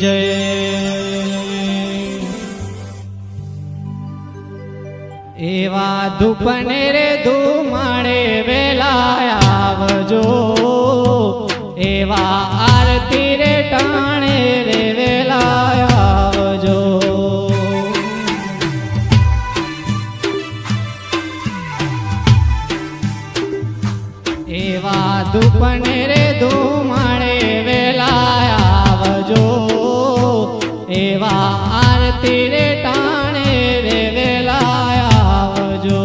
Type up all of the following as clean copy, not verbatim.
જય। એવા ધૂપને રે ધુમાડે વેલા આવજો, એવા આરતી રે ટાણે રે વેલા આવજો। એવા ધૂપને રે ધુમાડે વેલા આવજો, એવા આરતી રે ટાણે રે વેલા આવજો।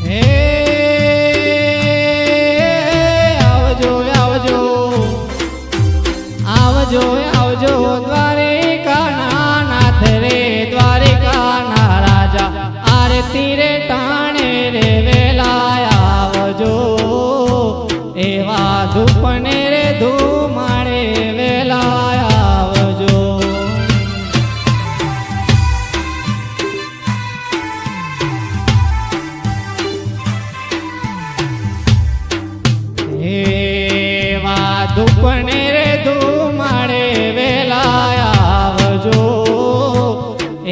હે આવજો આવજો આવજો આવજો દ્વારિકાના નાથ રે, દ્વારિકાના રાજા આરતી રે ટાણે રે વેલા આવજો, એવા ધૂપને રે ધુમાડે વેલા આવજો। એવા ધૂપને રે ધુમાડે વેલા આવજો,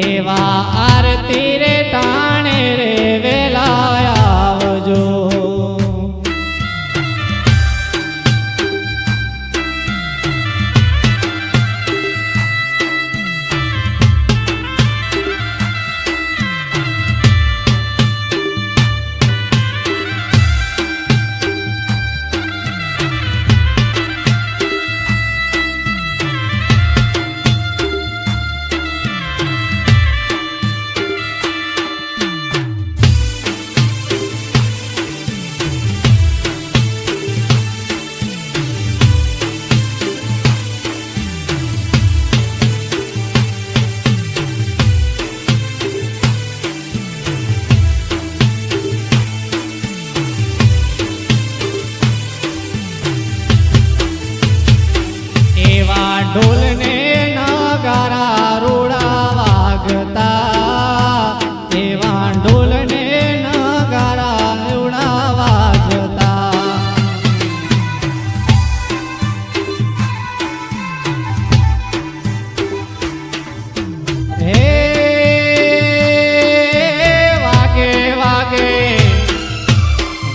એવા આરતી રે ટાણે રે વેલા આવજો। ઢોલને નગારા રૂડા વાગતા, એવા ઢોલને નગારા રૂડા વાગતા। હે વાગે વાગે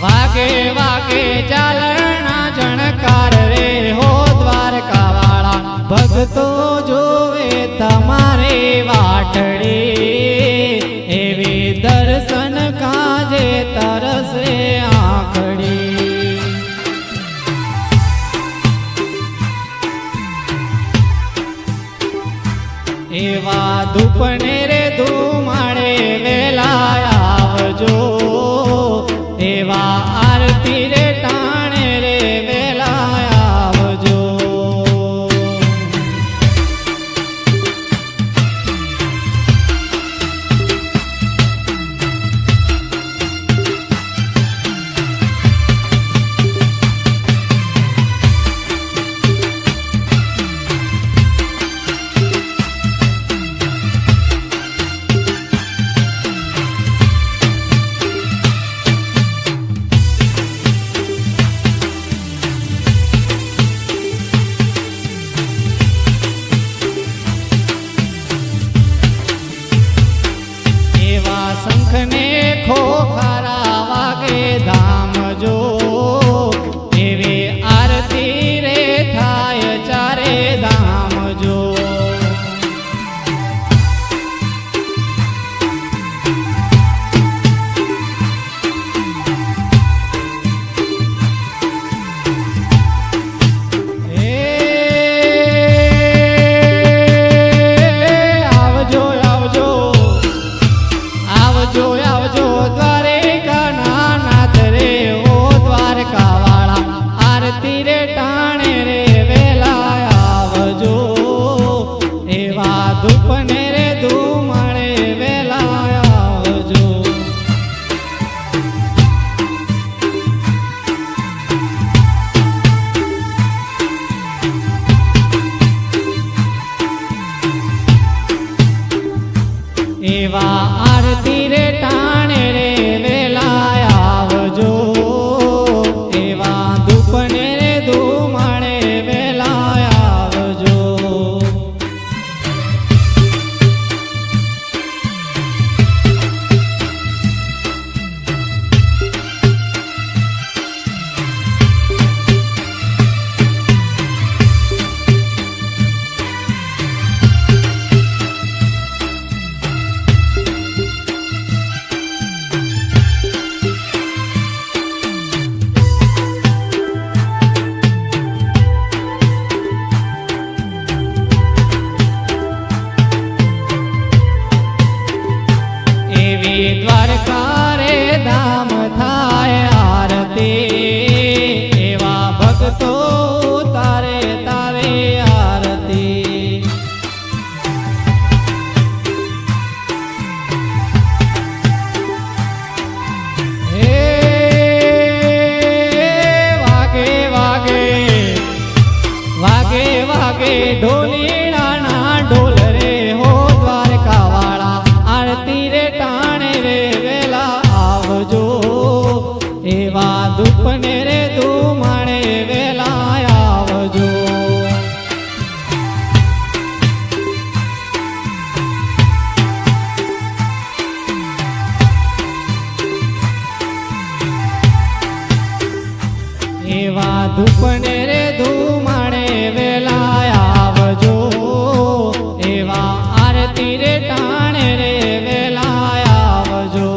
વાગે વાગે ચાલણા જણકાર રે હો દ્વારકા વાળા, ભગતો જોવે તમારે વાટડી, એવી દર્શન કાજે તરસે આંખડી। એવા ધૂપને રે ધુમાડે વેલા આવજો, એવા આરતી રે ટાણે રે વેલા આવજો। શંખને ખોખરા વાગે ધામજો, એવી આરતી રે થાય ચારે ધામજો। આવજો આવજો આવજો આવજો દ્વાર ભક્તો તારે તારે આરતી હે વાગે વાગે વાગે વાગે ઢોલીડાના ઢોલ રે હો દ્વારકા વાળા આરતી રે ટાણે રે વેલા આવજો એવા દુપને રે ધુમાણે વેલા આવજો એવા દુપને રે ધુમાણે વેલા આવજો એવા આરતી રે ટાણે રે વેલા આવજો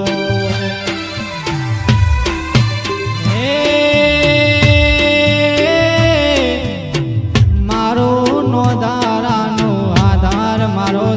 મારો નો ધારાનો આધાર મારો